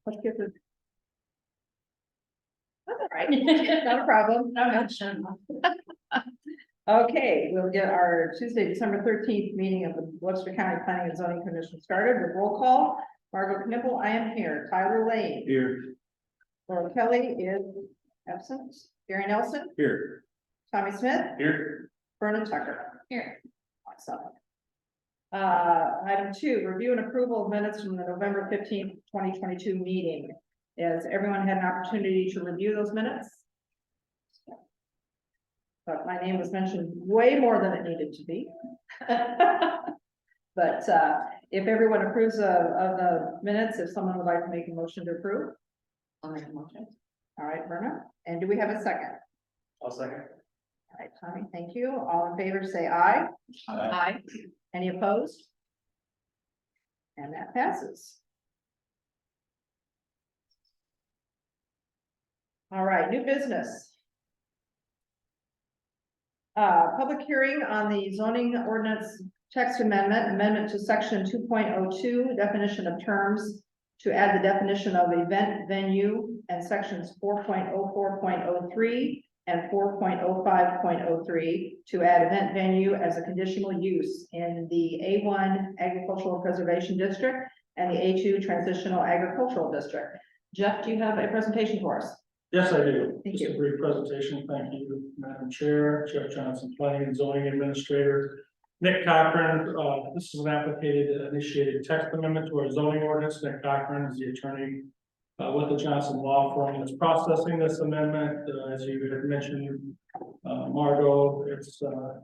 Let's get this. That's all right, not a problem. Okay, we'll get our Tuesday, December 13th meeting of the Webster County Planning and Zoning Commission started with roll call. Margot Knipple, I am here. Tyler Lane. Here. Laura Kelly is absent. Gary Nelson. Here. Tommy Smith. Here. Vernon Tucker. Here. Awesome. Item 2, review and approval of minutes from the November 15th, 2022 meeting. Has everyone had an opportunity to review those minutes? But my name was mentioned way more than it needed to be. But if everyone approves of the minutes, if someone would like to make a motion to approve. I'll make a motion. All right, Verna. And do we have a second? I'll second. All right, Tommy, thank you. All in favor, say aye. Aye. Any opposed? And that passes. All right, new business. Public hearing on the zoning ordinance text amendment to section 2.02, definition of terms, to add the definition of event venue, and sections 4.04.03 and 4.05.03 to add event venue as a conditional use in the A1 Agricultural Preservation District and the A2 Transitional Agricultural District. Jeff, do you have a presentation for us? Yes, I do. Thank Just you. a brief presentation. Thank you, Madam Chair, Jeff Johnson, Planning and Zoning Administrator. Nick Cochran, this is an initiated text amendment to our zoning ordinance. Nick Cochran is the attorney with the Johnson Law Firm that's processing this amendment. As you had mentioned, Margot, it's to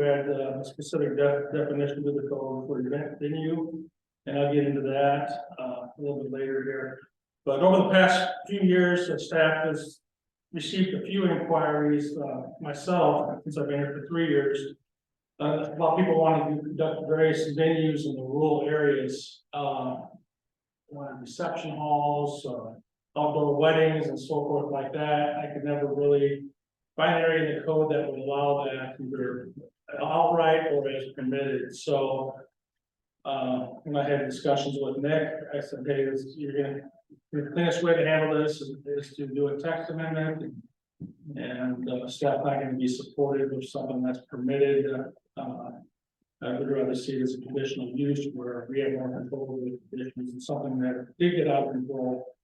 add a specific definition to the code for event venue. And I'll get into that a little bit later here. But over the past few years, the staff has received a few inquiries, myself, since I've been here for 3 years. While people wanting to conduct various venues in the rural areas, reception halls, outdoor weddings and so forth like that. I could never really find an area in the code that would allow that either outright or as permitted. So when I had discussions with Nick, I said, hey, the cleanest way to handle this is to do a text amendment, and staff not going to be supportive of something that's permitted. I would rather see it as a conditional use where we have more control over the conditions, and something that did get out of control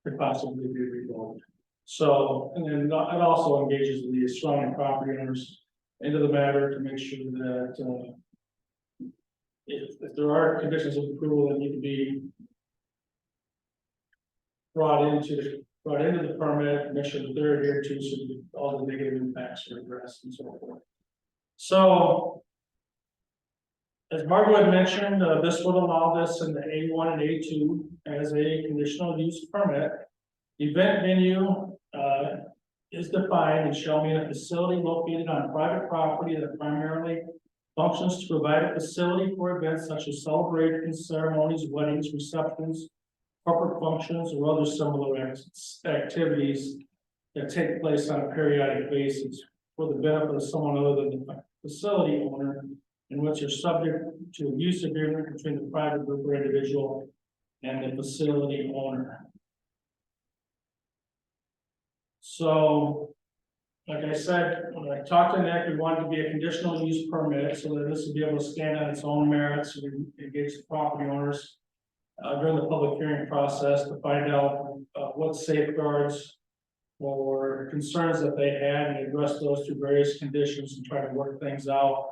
could possibly be revoked. So, and then it also engages the surrounding property owners into the matter to make sure that if there are conditions of approval that need to be brought into the permit, make sure that they're adhered to, so that all the negative impacts are addressed and so forth. So, as Margot had mentioned, this would allow this in the A1 and A2 as a conditional use permit. Event venue is defined and shall mean a facility located on private property that primarily functions to provide a facility for events such as celebrations, ceremonies, weddings, receptions, corporate functions, or other similar activities that take place on a periodic basis for the benefit of someone other than the facility owner, and which are subject to a use agreement between the private group or individual and the facility owner. So, like I said, when I talked to Nick, we wanted to be a conditional use permit so that this would be able to stand on its own merits and engage the property owners during the public hearing process to find out what safeguards or concerns that they had and address those through various conditions and try to work things out.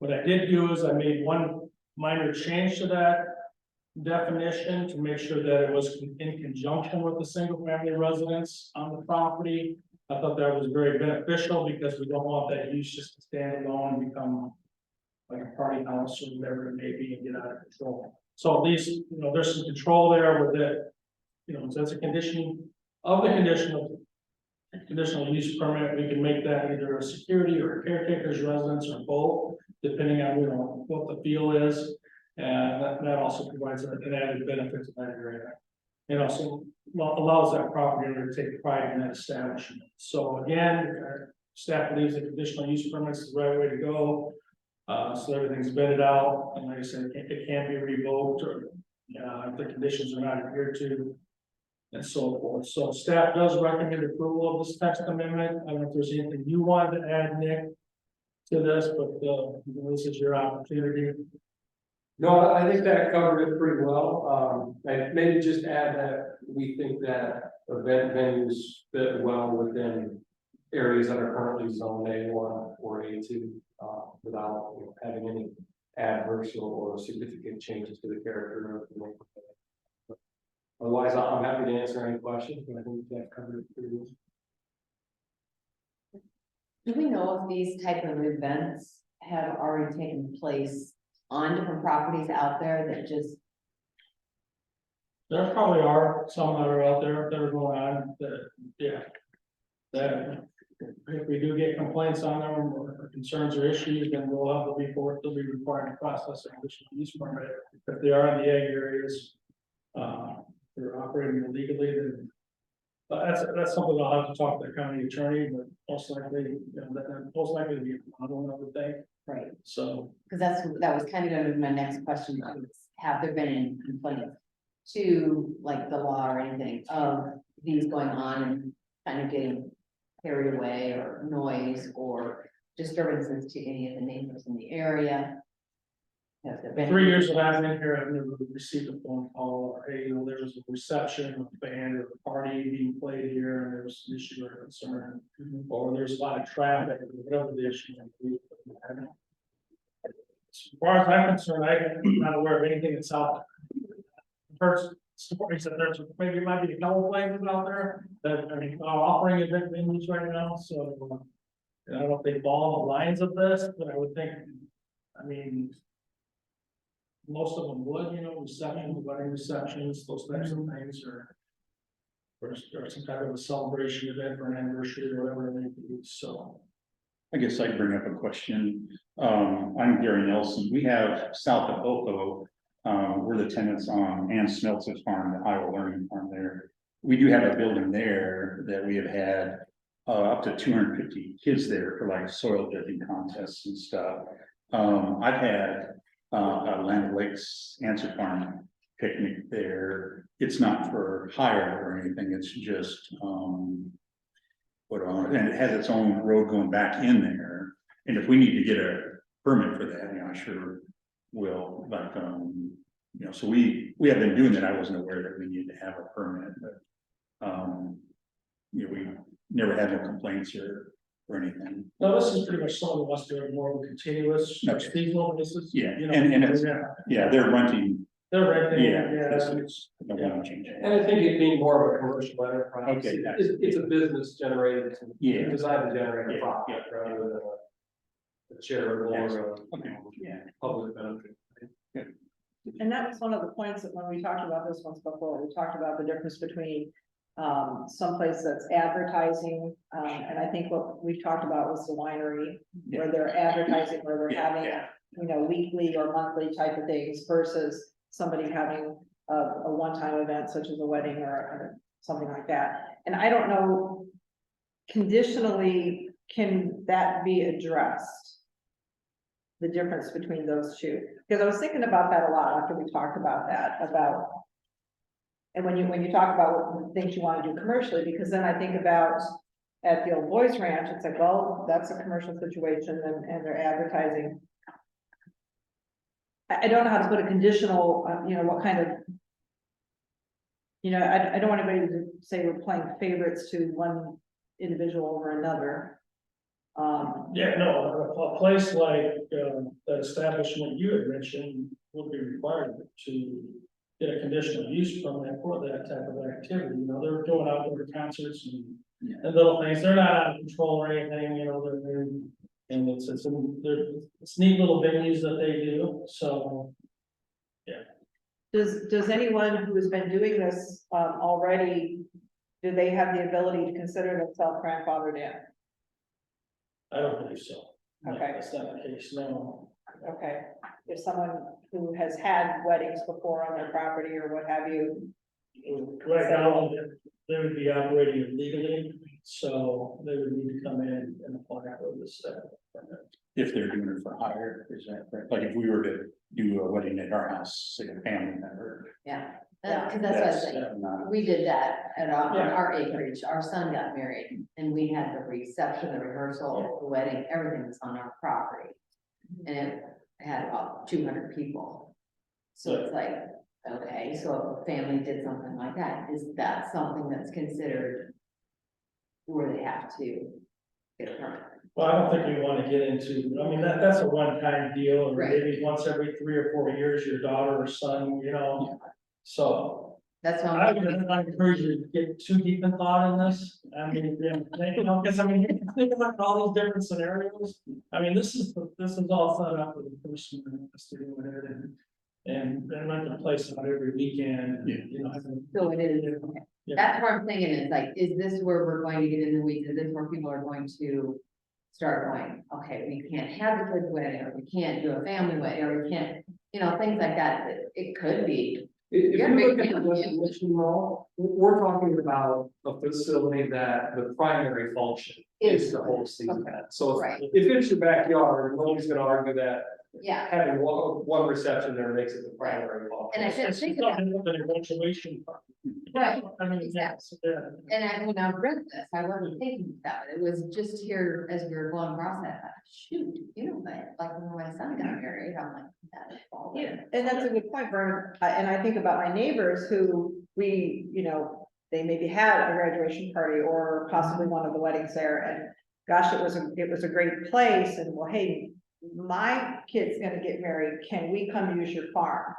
What I did do is I made one minor change to that definition to make sure that it was in conjunction with the single family residence on the property. I thought that was very beneficial because we don't want that use just to stand alone and become like a party house or whatever it may be and get out of control. So at least, there's some control there with it. So that's a condition of the conditional use permit. We can make that either a security or a caretaker's residence or both, depending on what the feel is, and that also provides an added benefit to that area. It also allows that property owner to take pride in that establishment. So again, our staff believes that conditional use permits is the right way to go. So everything's vetted out, and like I said, it can't be revoked, or, if the conditions are not adhered to. And so forth, so staff does recommend approval of this text amendment. I don't know if there's anything you wanted to add, Nick, to this, but, this is your opportunity. No, I think that covered it pretty well. And maybe just add that we think that event venues fit well within areas that are currently zoned A1 or A2, without having any adverse or significant changes to the character of the neighborhood. Otherwise, I'm happy to answer any questions, but I think that covered it pretty well. Do we know if these type of events have already taken place on different properties out there that just, There probably are some that are out there that are going on, that, yeah. That, if we do get complaints on them or concerns or issues, then we'll have to report, they'll be required to process an additional use permit. If they are in the ag areas, they're operating illegally, then. But that's something I'll have to talk to the county attorney, but most likely, that most likely be, I don't know what they, right, so. because that was kind of gonna be my next question, was, have there been any complaints to like the law or anything of these going on and kind of getting carried away, or noise or disturbances to any of the neighbors in the area? Has there been? 3 years that I've been here, I've never received a phone call, or, hey, there was a reception of a band or a party being played here, and there was an issue or concern, or there's a lot of traffic, or whatever the issue may be. As far as I'm concerned, I'm not aware of anything that's out there. First stories that there's maybe might be a couple places out there that are offering event venues right now, so. I don't know if they fall on the lines of this, but I would think, I mean. Most of them would, receptions, wedding receptions, those types of things, or some type of a celebration event or an anniversary or whatever it may be, so. I guess I'd bring up a question. I'm Gary Nelson. We have south of Otho, we're the tenants on Ann Smeltz's farm, the Iowa Learning Farm there. We do have a building there that we have had up to 250 kids there for like soil dipping contests and stuff. I've had a Land Lakes Answer Farm picnic there. It's not for hire or anything, it's just, and it has its own road going back in there. And if we need to get a permit for that, I sure will, but, so we have been doing that. I wasn't aware that we needed to have a permit, but, we never had no complaints or anything. No, this is pretty much some of us doing more of a continuous, Okay. seasonal basis. Yeah, and it's, yeah, they're renting. They're renting, It's no one change. And I think it being more of a commercial enterprise. Okay, It's a business generated, Yeah. designed to generate a Yeah, profit rather than a charitable or Okay, yeah. public benefit. And that was one of the points that when we talked about this once before, we talked about the difference between someplace that's advertising, and I think what we talked about was the winery, where they're advertising, where they're having, weekly or monthly type of things versus somebody having a one-time event such as a wedding or something like that. And I don't know, conditionally, can that be addressed? The difference between those two, because I was thinking about that a lot after we talked about that, and when you talk about what things you want to do commercially, because then I think about at the old boys ranch, it's like, well, that's a commercial situation and they're advertising. I don't know how to put a conditional, what kind of, I don't want anybody to say we're playing favorites to one individual over another. Yeah, no, a place like, that establishment you had mentioned would be required to get a conditional use permit for that type of activity, they're doing outdoor concerts and little things, they're not out of control or anything, they're, and it's neat little venues that they do, so. Does anyone who has been doing this, already, do they have the ability to consider themselves grandfathered in? I don't believe so. No, Okay. that's not the case, no. Okay, if someone who has had weddings before on their property or what have you. Right now, they would be operating illegally, so they would need to come in and apply for this. if they're doing it for hire, is that correct? Like if we were to do a wedding at our house, say a family member. Yeah, Yeah. cause that's what I was saying. Not- We did that at on Yeah. our acreage. Our son got married and we had the reception, the rehearsal, the wedding, everything was on our property. And it had about 200 people. So it's like, okay, so if a family did something like that, is that something that's considered where they have to get a permit? Well, I don't think we wanna get into, I mean, that's a one-time deal, or Right. maybe once every 3 or 4 years, your daughter or son, you know, so. That's what I I'm, would not encourage you to get too deep in thought in this, I mean, you know, because I mean, you can think about all these different scenarios. I mean, this is all set up with the person that's doing it, and rent the place out every weekend, Yeah. you know. so it is, Yeah. that's what I'm thinking, is like, is this where we're going to get in the weeds, is this where people are going to start going, okay, we can't have the kids wedding, or we can't do a family wedding, or we can't, you know, things like that, it could be. If You're a you big look at the family. definition law, we're talking about a facility that the primary function is to host these events. So Right, if it's your backyard, nobody's gonna argue that yeah, having one reception there makes it the primary function. and I didn't It's think of that, something with an eventuation. right, I mean, exactly. yeah. And when I read this, I wasn't thinking about it, it was just here as we were going across that, I thought, shoot, you know, like when my son got married, I'm like, that fall Yeah, there. and that's a good point, Vern, and I think about my neighbors who they maybe had a graduation party or possibly one of the weddings there, and gosh, it was a great place, and well, hey, my kid's gonna get married, can we come use your farm?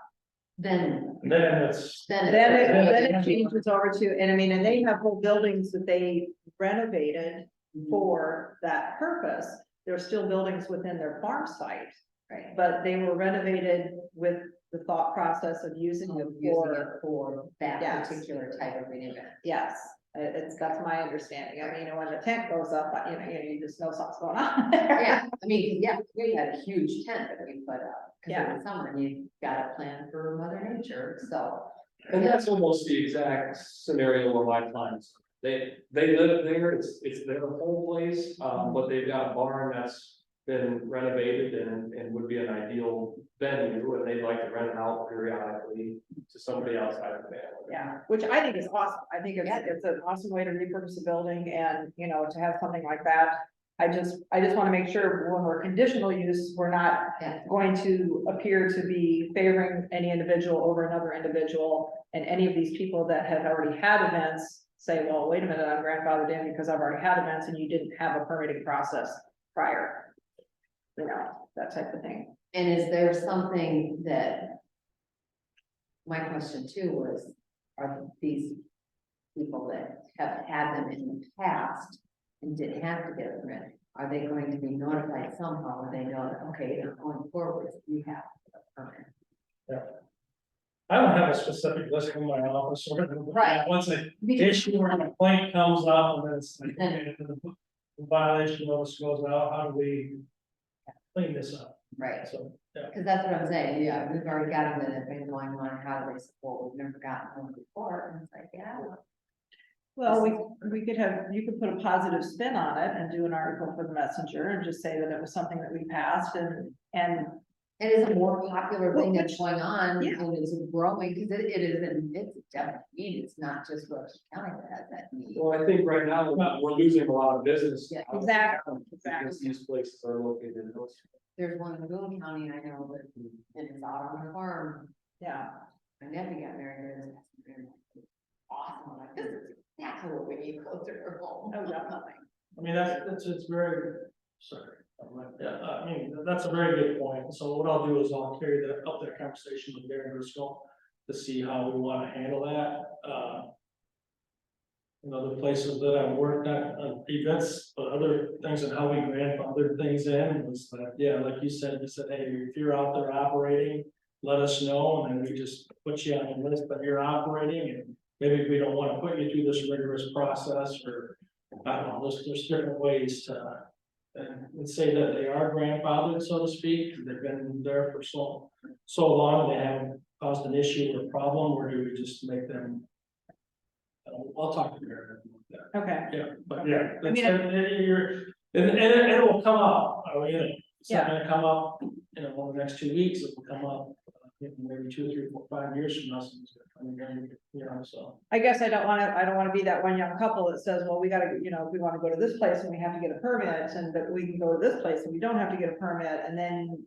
Then, Then it's. then. Then it changes over to, and I mean, and they have whole buildings that they renovated for that purpose. There's still buildings within their farm site, Right. but they were renovated with the thought process of using them Using it for, for that Yes. particular type of an event. yes. That's my understanding. I mean, when the tent goes up, you just know something's going on there. Yeah, I mean, yeah, we had a huge tent that we put up, cause Yeah. in the summer, you got a plan for Mother Nature, so. And that's almost the exact scenario where my clients, they live there, it's their whole place, but they've got a barn that's been renovated and would be an ideal venue, and they'd like to rent it out periodically to somebody outside the family. Yeah, which I think is awesome. I think it's an awesome way to repurpose a building and, to have something like that. I just want to make sure when we're conditional use, we're not Yeah. going to appear to be favoring any individual over another individual. And any of these people that have already had events say, well, wait a minute, I'm grandfathered in because I've already had events and you didn't have a permitting process prior. That type of thing. And is there something that? My question too was, are these people that have had them in the past and didn't have to get a permit, are they going to be notified somehow when they know that, okay, they're going forward, you have a permit? I don't have a specific list in my office, or Right. once an issue or a complaint comes up, and then it's like, okay, the violation notice goes out, how do we clean this up? Right, So, yeah. because that's what I'm saying, yeah, we've already got them that have been going on, how do they support, we've never gotten one before, and it's like, yeah. Well, you could put a positive spin on it and do an article for the Messenger and just say that it was something that we passed and It is a more popular thing Well, that's going on, yeah. and it's growing, because it is, and it's definitely need, it's not just Webster County that has that need. Well, I think right now, we're losing a lot of business. Yeah, exactly. Because these places are located in those. There's one in Boone County, I know, but and it's out on the farm, Yeah, my nephew got married there, it's awesome, I'm like, this is exactly what we need closer to home. no doubt. I mean, it's very, sorry. Yeah, I mean, that's a very good point. So what I'll do is I'll carry that conversation with Darren Driscoll to see how we want to handle that. Other places that I've worked at, events, but other things and how we grandfather things in was that, yeah, like you said, hey, if you're out there operating, let us know, and then we just put you on the list that you're operating, and maybe we don't want to put you through this rigorous process, or I don't know, there's different ways to and say that they are grandfathered, so to speak. They've been there for so long, they haven't caused an issue or problem, or do we just make them? I'll talk to Darren about that. Okay, Yeah, but yeah, I mean, and it will come up. I mean, It's not gonna come up, over the next 2 weeks, it will come up, maybe 2, 3, 4, 5 years from now, someone's gonna come again, so. I guess I don't wanna be that one young couple that says, well, we gotta, if we wanna go to this place and we have to get a permit, and but we can go to this place and we don't have to get a permit, and then,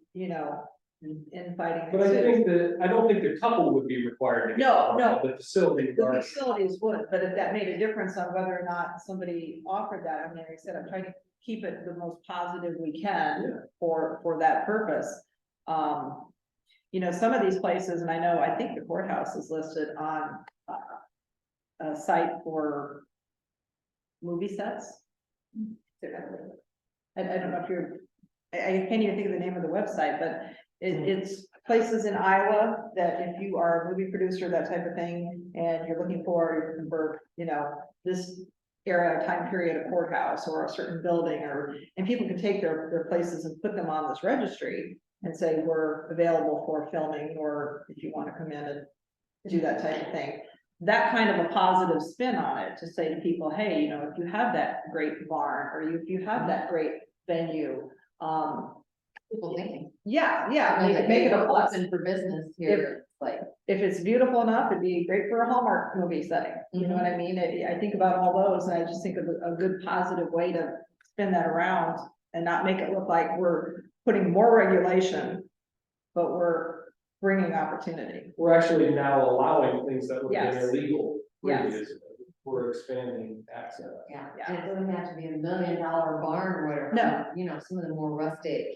infighting. But I ensues. think I don't think the couple would be required to. get No, a no. permit, The facility. The are. facilities would, but if that made a difference on whether or not somebody offered that, I mean, like I said, I'm trying to keep it the most positive we can for that purpose. Some of these places, and I think the courthouse is listed on a site for movie sets. I don't know if I can't even think of the name of the website, but it's places in Iowa that if you are a movie producer, that type of thing, and you're looking for, this era, time period of courthouse or a certain building, and people can take their places and put them on this registry and say, we're available for filming, or if you want to come in and do that type of thing. That kind of a positive spin on it, to say to people, hey, if you have that great barn, or if you have that great venue, People thinking. yeah, Make it a plus. open for business here, it's like. If it's beautiful enough, it'd be great for a Hallmark movie setting, you know what I mean? I think about all those, and I just think of a good positive way to spin that around, and not make it look like we're putting more regulation, but we're bringing opportunity. We're actually now allowing things that would have been Yes. illegal Yes. previously. We're expanding access. Yeah, Yeah. and it doesn't have to be $1 million barn or whatever. No. Some of the more rustic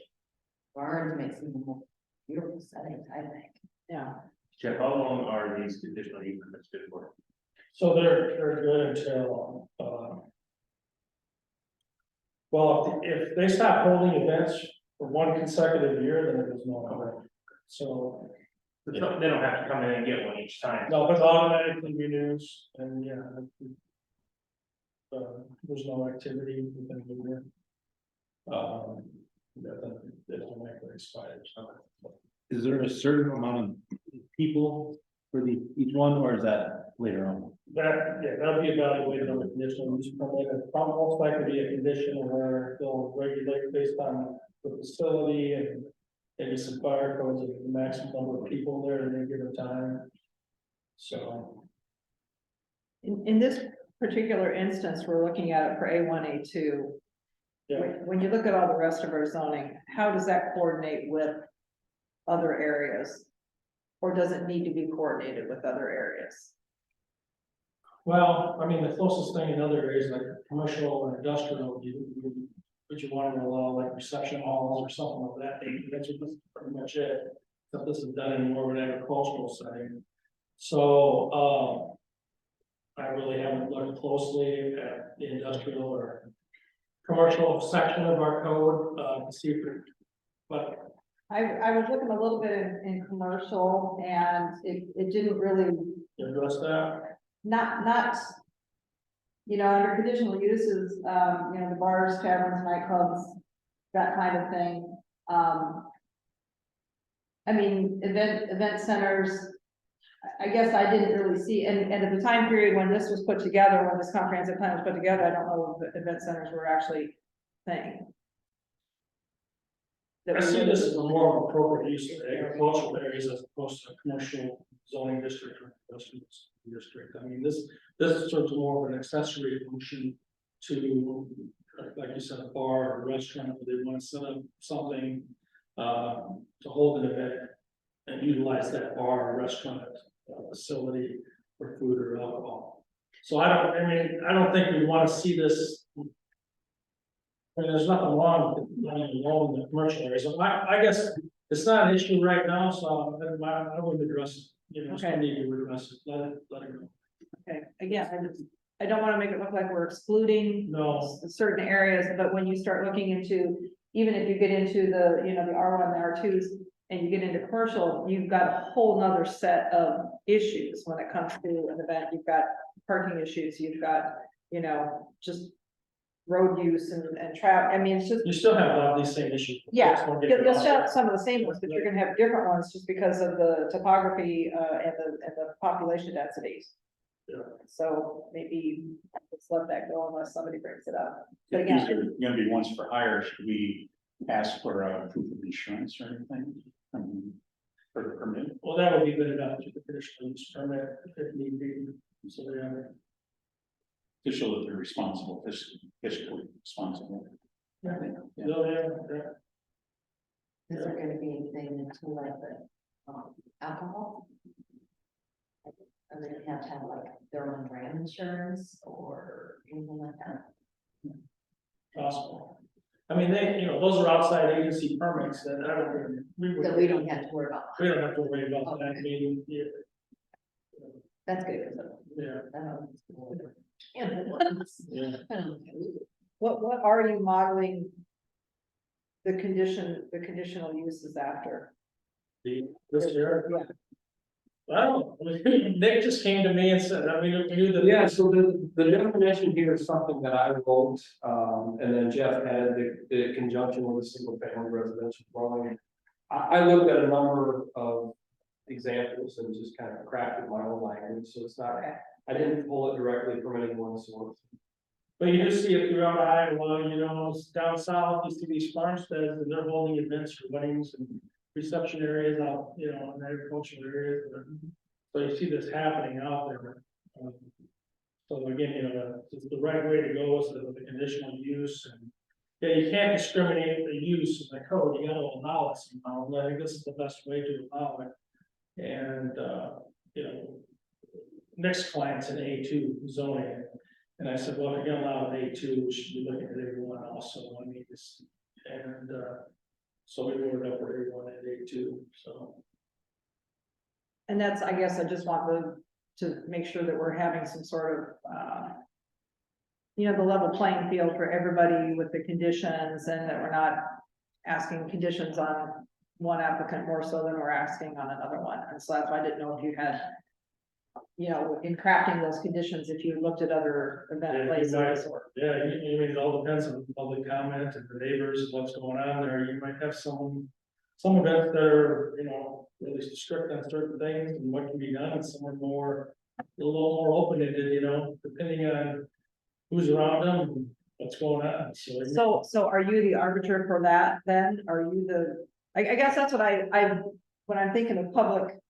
barns make some more beautiful settings, I think. Yeah. Jeff, how long are these conditional use permits good for? So they're good until, well, if they stop holding events for one consecutive year, then there's no cover. So, They don't have to come in and get one each time. no, but automatically renews, and there's no activity within the year. That automatically expires. Is there a certain amount of people for each one, or is that later on? That'll be evaluated on the conditional use permit, and probably most likely be a condition where they'll regulate based on the facility and maybe some fire codes of the maximum number of people there at any given time. So, In this particular instance, we're looking at it for A1, A2. yeah, When you look at all the rest of our zoning, how does that coordinate with other areas? Or does it need to be coordinated with other areas? well, I mean, the closest thing in other areas like commercial and industrial, would you want to allow like reception halls or something like that? That's pretty much it. If this is done in more of an agricultural setting. So, I really haven't looked closely at the industrial or commercial section of our code, to see if but I was looking a little bit in commercial, and it didn't really, address that. not, under conditional uses, the bars, taverns, nightclubs, that kind of thing. Event centers, I guess I didn't really see, and at the time period when this was put together, when this comprehensive plan was put together, I don't know if the event centers were actually thing. I see this as a more appropriate use of agricultural areas as opposed to a commercial zoning district or industrial district. I mean, this serves more of an accessory function to, like you said, a bar or a restaurant, where they want to set up something to hold an event and utilize that bar or restaurant facility for food or alcohol. So I don't think we want to see this. There's nothing wrong with in the commercial areas. So I guess it's not an issue right now, so I wouldn't address it. It's Okay. need to address it. Let it go. Okay, again, I don't wanna make it look like we're excluding No, certain areas, but when you start looking into, even if you get into the, the R1 and R2s, and you get into commercial, you've got a whole nother set of issues when it comes to an event. You've got parking issues, you've got, just road use and traffic. I mean, it's just, you still have a lot of these same issues. yeah, Just don't get you'll involved. still have some of the same ones, but you're gonna have different ones just because of the topography, and the population densities. Yeah. So maybe let's let that go unless somebody brings it up. But If these again, are gonna be ones for hire, should we ask for a proof of insurance or anything? For the permit? Well, that would be good enough to the conditional use permit if need be, so they have. To show that they're responsible, fiscally responsible. Yeah. Is there gonna be anything into like the, alcohol? Are they gonna have to have like their own brand insurance or anything like that? Possible. I mean, those are outside agency permits that I don't, That we don't have to worry about. we don't have to worry about that, I mean, yeah. That's good. Yeah, yeah. What are you modeling the conditional uses after? This year, Yeah. I don't know, Nick just came to me and said, I mean, we knew that. Yeah, so the definition here is something that I wrote, and then Jeff added the conjunction with a single family residential dwelling. I looked at a number of examples and just kind of crafted my own language, so it's not, I didn't pull it directly from any one source. But you do see it throughout Iowa, down south, used to be farmsteads, and they're holding events for weddings and reception areas out, in agricultural areas. So you see this happening out there. So again, it's the right way to go is the conditional use, and yeah, you can't discriminate the use in the code, you gotta allow it somehow, and I think this is the best way to allow it. And, next client's in A2 zoning, and I said, well, if you're gonna allow an A2, we should be looking at A1 also, I mean, this, and, so we wrote it up for A1 and A2, so. And that's, I guess I just want to make sure that we're having some sort of, the level playing field for everybody with the conditions, and that we're not asking conditions on one applicant more so than we're asking on another one. And so that's why I didn't know if you had, in crafting those conditions, if you looked at other event places or. Yeah, I mean, it all depends on the public comment and the neighbors, and what's going on there, you might have some events that are, really strict on certain things and what can be done, and some are a little more open-ended, depending on who's around them and what's going on, So are you the arbiter for that then? Are you I guess that's what when I'm thinking of public,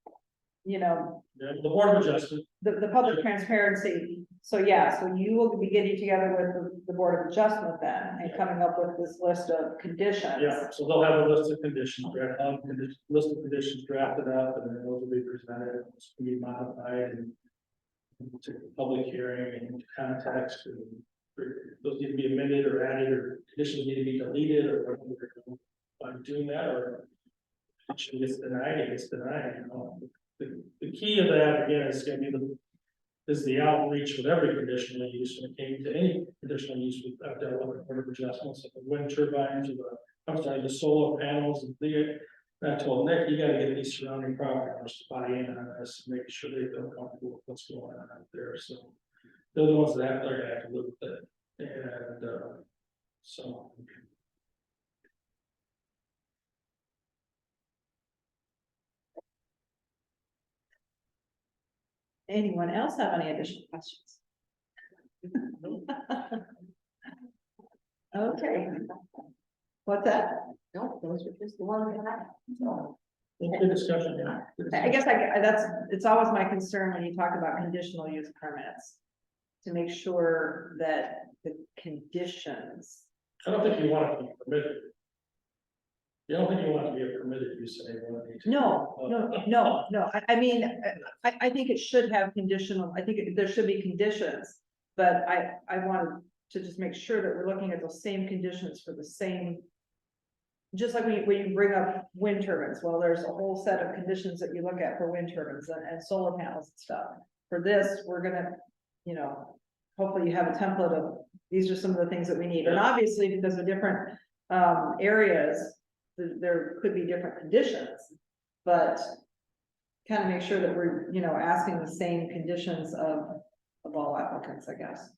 yeah, the Board of Adjustment. the public transparency. So yeah, so you will be getting together with the Board of Adjustment then and coming up with this list of conditions. Yeah, so they'll have a list of conditions, list of conditions drafted up, and then those will be presented, those can be modified and to public hearing and context, and those need to be amended or added, or conditions need to be deleted, or whatever. By doing that, or condition gets denied, it gets denied, The key of that, again, is gonna be the outreach with every conditional use, when it came to any conditional use, I've dealt with Board of Adjustments, like the wind turbines, or the solar panels, and I told Nick, you gotta get these surrounding property owners to buy in on this, and make sure they feel comfortable with what's going on out there, so. They're the ones that they're gonna have to live with it, and, so. Anyone else have any additional questions? Okay. What's that? No, those are just the ones that I. So, Good discussion, yeah. Good I discussion. guess it's always my concern when you talk about conditional use permits, to make sure that the conditions. I don't think you want it to be permitted. You don't think you want it to be a permitted use in A1. No. I mean, I think it should have conditional, I think there should be conditions. But I wanted to just make sure that we're looking at those same conditions for the same. Just like when you bring up wind turbines, well, there's a whole set of conditions that you look at for wind turbines and solar panels and stuff. For this, we're gonna, hopefully you have a template of, these are some of the things that we need. And obviously, because of different areas, there could be different conditions, but kind of make sure that we're, asking the same conditions of all applicants, I guess.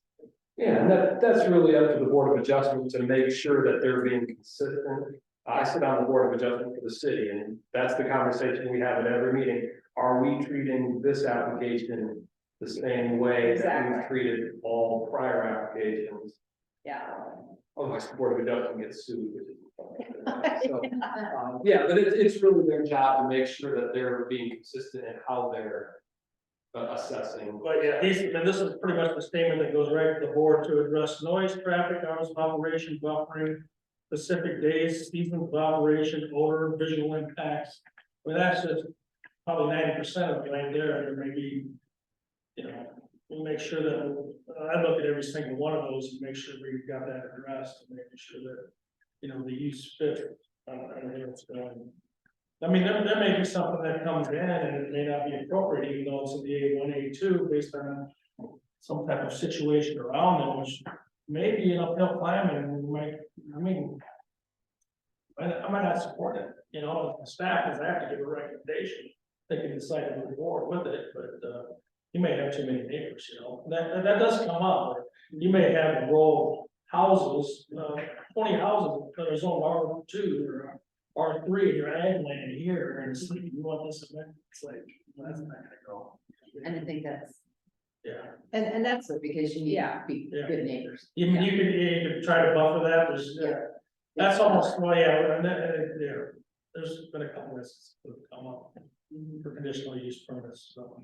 Yeah, and that's really up to the Board of Adjustment to make sure that they're being consistent. I sit on the Board of Adjustment for the city, and that's the conversation we have at every meeting. Are we treating this application the same way that we've treated all prior applications? Yeah. Otherwise, the Board of Adjustment gets sued, which is So, yeah, but it's really their job to make sure that they're being consistent in how they're assessing. But yeah, and this is pretty much the statement that goes right to the board to address noise, traffic, hours of operation, buffering, specific days, seasons of operation, odor, visual impacts. Well, that's just probably 90% of it right there. There may be, you know, we'll make sure that, I look at every single one of those and make sure we've got that addressed and making sure that, you know, the use fit. I don't know what's going. I mean, there may be something that comes in and it may not be appropriate, even though it's in the A1, A2, based on some type of situation around them, which may be an uphill climb and we might, I mean, I might not support it, you know, if the staff is, I have to give a recommendation. They can decide to move forward with it, but, you may have too many neighbors, you know, that does come up. You may have a row of houses, 20 houses that are zoned R2 or R3, and you're ag land here, and it's like, you want this, and that, it's like, well, that's not gonna go. And I think that's, Yeah, And that's, so because you need to be Yeah. good neighbors. you could try to buffer that, there's, that's almost, well, yeah, and there's been a couple instances that have come up for conditional use permits, so.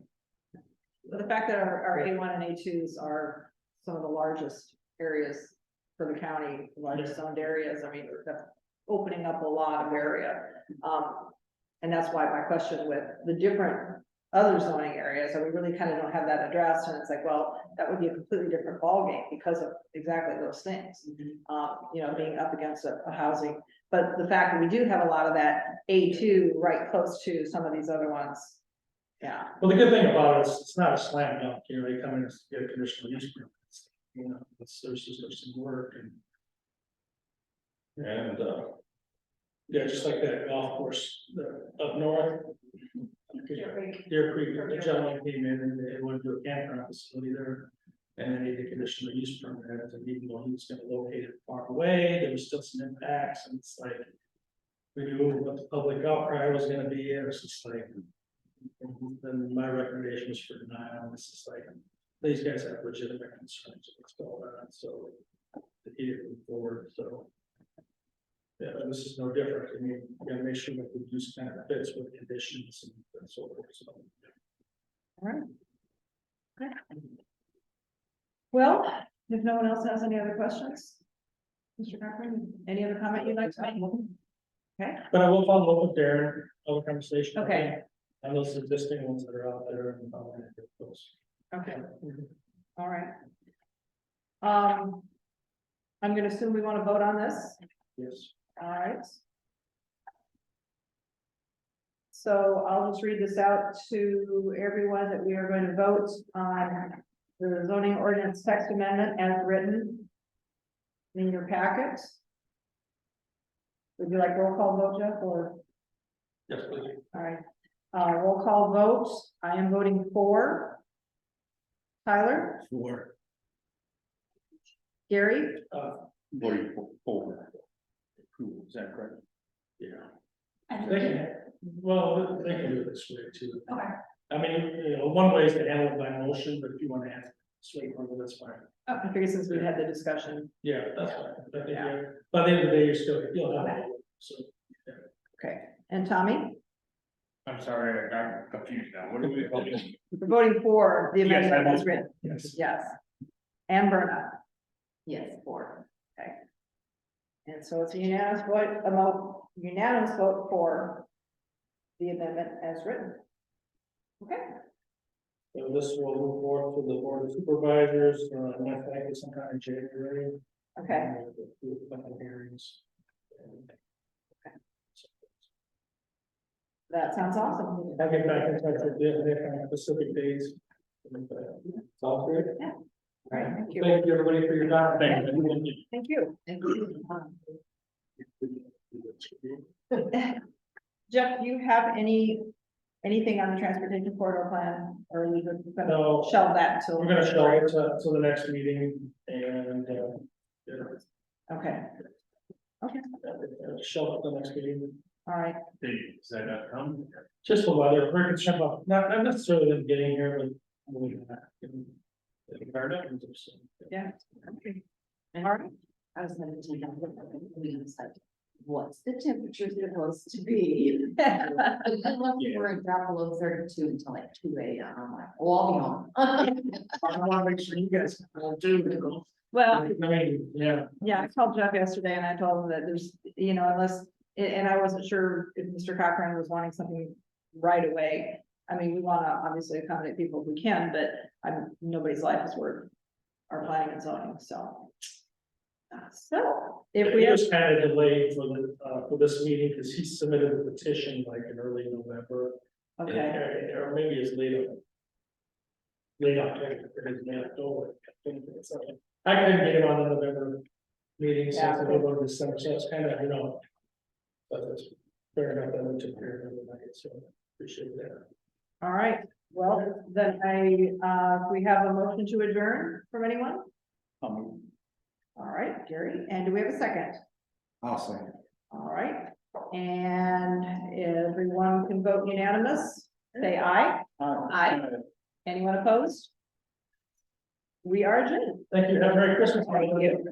the fact that our A1 and A2s are some of the largest areas for the county, largest zoned areas, I mean, that's opening up a lot of area. And that's why my question with the different other zoning areas, and we really kind of don't have that addressed, and it's like, well, that would be a completely different ballgame because of exactly those things. You know, being up against a housing, but the fact that we do have a lot of that A2 right close to some of these other ones. Yeah, Well, the good thing about it is it's not a slam dunk, you know, they come in and get a conditional use permit. You know, there's some work and, yeah, just like that golf course, up north. Deer Creek, the gentleman came in and they wanted to do a campground facility there. And then he did conditional use permit, and even though he was gonna locate it far away, there was still some impacts, and it's like. We knew what the public outcry was gonna be, it was just like. Then my recommendation was for denial, and it's just like, these guys have legitimate concerns with all that, so. He didn't move forward, so. Yeah, and this is no different, I mean, you gotta make sure that the use kind of fits with conditions and so forth, so. well, if no one else has any other questions. Mr. Cochran, any other comment you'd like to make? Okay, But I will follow up with Darren, other conversation. okay, And those existing ones that are out there and I'll get those. okay, all right. I'm gonna assume we want to vote on this, Yes. all right. So I'll just read this out to everyone that we are going to vote on the zoning ordinance text amendment as written in your packet. Would you like roll call vote, Jeff, or? Yes, please. All right, roll call vote. I am voting for. Tyler, For. Gary, Voting for. Approval, is that correct? Yeah. They can, well, they can do it this way too. Okay. I mean, you know, one way is to handle it by motion, but if you want to add straight from it, that's fine. I figure since we had the discussion. Yeah, that's fine. I think, Yeah. yeah. By the end of the day, you're still, you'll have it, so. Okay, and Tommy, I'm sorry, I got confused now. What are we voting? we're voting for the Yes, I amendment as vote written. Yes. Yes. And Berna, Yes, for. and so it's a unanimous vote for the amendment as written. Okay, So this will move forward to the board of supervisors, and I think it's sometime in January. okay, And we'll do a couple hearings. that sounds awesome. I'll get back in touch with you, if kind of specific dates. Sounds great. Yeah. All right, thank you. Thank you, everybody, for your time. Thank you. Thank you. Thank you. Jeff, do you have anything on the transportation corridor plan, or are you gonna No. shelve that until? We're gonna show it to the next meeting and, Okay, show it to the next meeting. all right, Is that not come? Just the weather, we're concerned about, not necessarily them getting here, but. yeah. Okay. All right, I was gonna take on the site. what's the temperature supposed to be? I'm looking for a drop below 32 until like 2 AM. I'm like, oh, I'll be home. I wanna make sure you guys will do. Well, I mean, yeah, yeah, I called Jeff yesterday and I told him that there's, you know, unless, and I wasn't sure if Mr. Cochran was wanting something right away. I mean, we wanna obviously accommodate people if we can, but nobody's life is worth our planning and zoning, so. So, if we he have, was kind of delayed for this meeting, because he submitted a petition like in early November. okay, Or maybe it's late October, or his May October. I couldn't get him on the November meeting, so Yeah. it's a little December, so it's kind of, you know. But it's fair enough that we took care of it tonight, so appreciate that. all right, well, then we have a motion to adjourn from anyone? All right, Gary, and do we have a second? I'll say. All right, and everyone can vote unanimous, say aye. Aye. Anyone opposed? We are adjourned. Thank you, have a Merry Christmas. Thank you.